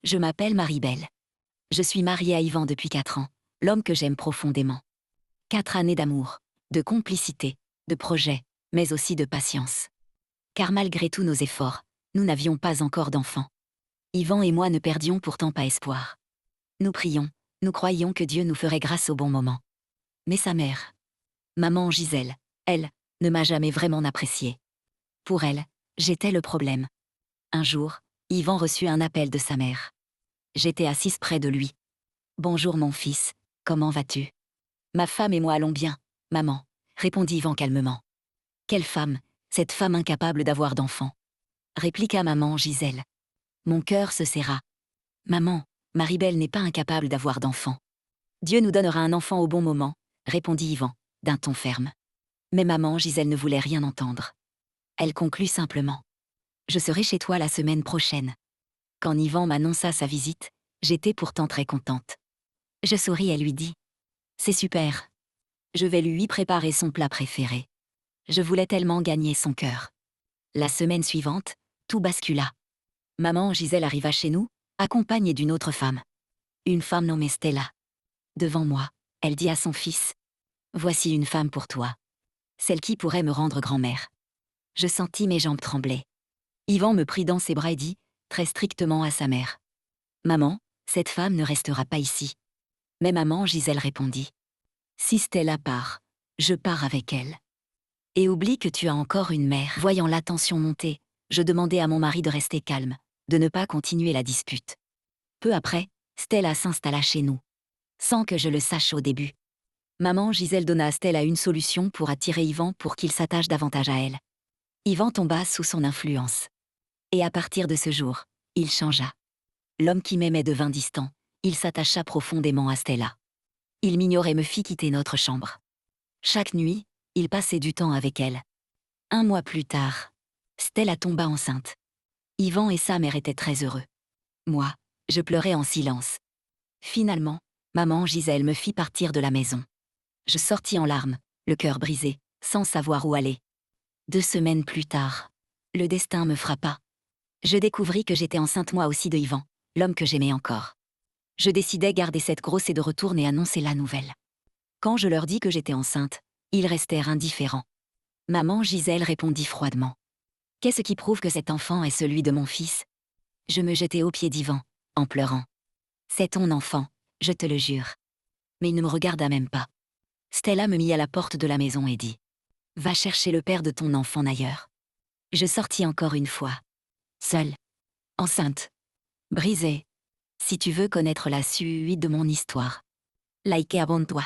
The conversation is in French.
Je m'appelle Maribel. Je suis mariée à Yvan depuis 4 ans, l'homme que j'aime profondément. 4 années d'amour, de complicité, de projet, mais aussi de patience. Car malgré tous nos efforts, nous n'avions pas encore d'enfants. Yvan et moi ne perdions pourtant pas espoir. Nous prions, nous croyions que Dieu nous ferait grâce au bon moment. Mais sa mère, maman Gisèle, elle, ne m'a jamais vraiment appréciée. Pour elle, j'étais le problème. Un jour, Yvan reçut un appel de sa mère. J'étais assise près de lui. Bonjour mon fils, comment vas-tu? Ma femme et moi allons bien, maman, répondit Yvan calmement. Quelle femme, cette femme incapable d'avoir d'enfant, répliqua maman Gisèle. Mon cœur se serra. Maman, Maribel n'est pas incapable d'avoir d'enfant. Dieu nous donnera un enfant au bon moment, répondit Yvan, d'un ton ferme. Mais maman Gisèle ne voulait rien entendre. Elle conclut simplement. Je serai chez toi la semaine prochaine. Quand Yvan m'annonça sa visite, j'étais pourtant très contente. Je souris et lui dis. C'est super. Je vais lui préparer son plat préféré. Je voulais tellement gagner son cœur. La semaine suivante, tout bascula. Maman Gisèle arriva chez nous, accompagnée d'une autre femme. Une femme nommée Stella. Devant moi, elle dit à son fils. Voici une femme pour toi. Celle qui pourrait me rendre grand-mère. Je sentis mes jambes trembler. Yvan me prit dans ses bras et dit, très strictement à sa mère. Maman, cette femme ne restera pas ici. Mais maman Gisèle répondit. Si Stella part, je pars avec elle. Et oublie que tu as encore une mère. Voyant la tension monter, je demandai à mon mari de rester calme, de ne pas continuer la dispute. Peu après, Stella s'installa chez nous. Sans que je le sache au début. Maman Gisèle donna à Stella une solution pour attirer Yvan pour qu'il s'attache davantage à elle. Yvan tomba sous son influence. Et à partir de ce jour, il changea. L'homme qui m'aimait devint distant, il s'attacha profondément à Stella. Il m'ignorait et me fit quitter notre chambre. Chaque nuit, il passait du temps avec elle. 1 mois plus tard, Stella tomba enceinte. Yvan et sa mère étaient très heureux. Moi, je pleurais en silence. Finalement, maman Gisèle me fit partir de la maison. Je sortis en larmes, le cœur brisé, sans savoir où aller. 2 semaines plus tard, le destin me frappa. Je découvris que j'étais enceinte moi aussi de Yvan, l'homme que j'aimais encore. Je décidai garder cette grosse et de retourner annoncer la nouvelle. Quand je leur dis que j'étais enceinte, ils restèrent indifférents. Maman Gisèle répondit froidement. Qu'est-ce qui prouve que cet enfant est celui de mon fils? Je me jetai aux pieds d'Yvan, en pleurant. C'est ton enfant, je te le jure. Mais il ne me regarda même pas. Stella me mit à la porte de la maison et dit. Va chercher le père de ton enfant ailleurs. Je sortis encore une fois. Seule. Enceinte. Brisée. Si tu veux connaître la suite de mon histoire, like et abonne-toi.